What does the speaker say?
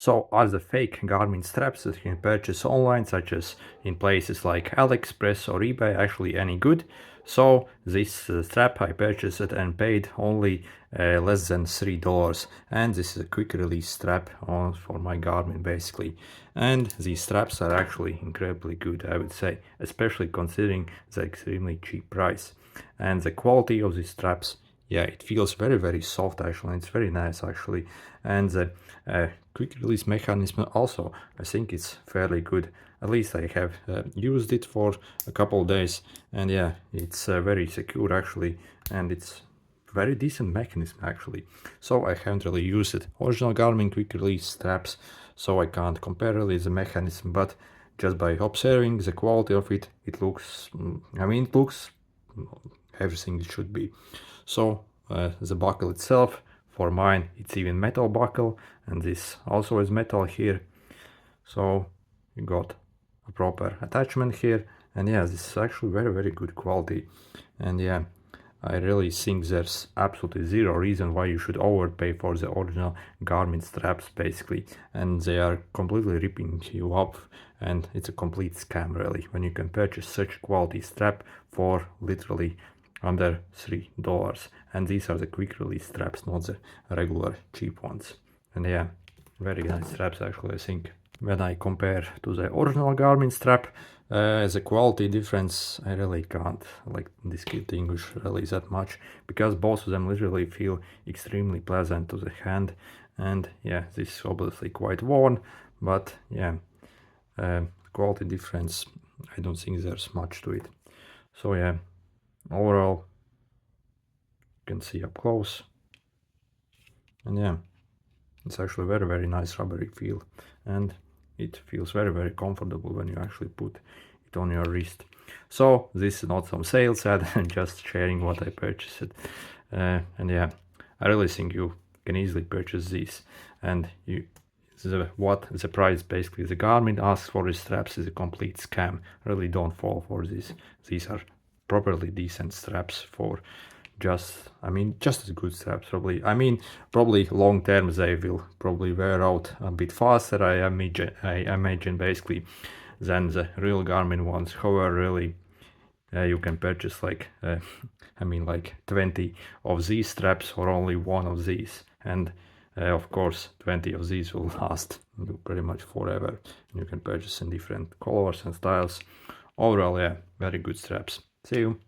So are the fake Garmin straps that you can purchase online, such as in places like AliExpress or eBay, actually any good? So this strap I purchased it and paid only less than $3, and this is a quick release strap for my Garmin basically. And these straps are actually incredibly good, I would say, especially considering the extremely cheap price. And the quality of these straps, yeah, it feels very soft actually, it's very nice actually. And the quick release mechanism also, I think it's fairly good. At least I have used it for a couple of days, and yeah, it's very secure actually, and it's very decent mechanism actually. So I haven't really used it original Garmin quick release straps, so I can't compare really the mechanism, but just by observing the quality of it, it looks, I mean, it looks everything it should be. So the buckle itself, for mine it's even metal buckle, and this also is metal here. So you got a proper attachment here, and yeah, this is actually very good quality. And yeah, I really think there's absolutely zero reason why you should overpay for the original Garmin straps basically, and they are completely ripping you off, and it's a complete scam really when you can purchase such quality strap for literally under $3. And these are the quick release straps, not the regular cheap ones. And yeah, very nice straps actually, I think. When I compare to the original Garmin strap, as a quality difference, I really can't like distinguish really that much, because both of them literally feel extremely pleasant to the hand. And yeah, this is obviously quite worn, but yeah, quality difference, I don't think there's much to it. So yeah, overall, you can see up close, and yeah, it's actually very nice rubbery feel, and it feels very comfortable when you actually put it on your wrist. So this is not some sales ad, I'm just sharing what I purchased. And yeah, I really think you can easily purchase these, and what the price basically the Garmin asks for these straps is a complete scam. Really don't fall for this. These are properly decent straps for just as good straps probably. Probably long term they will probably wear out a bit faster, I imagine basically, than the real Garmin ones. However, really you can purchase like like 20 of these straps or only one of these, and of course 20 of these will last pretty much forever. You can purchase in different colors and styles. Overall, yeah, very good straps. See you.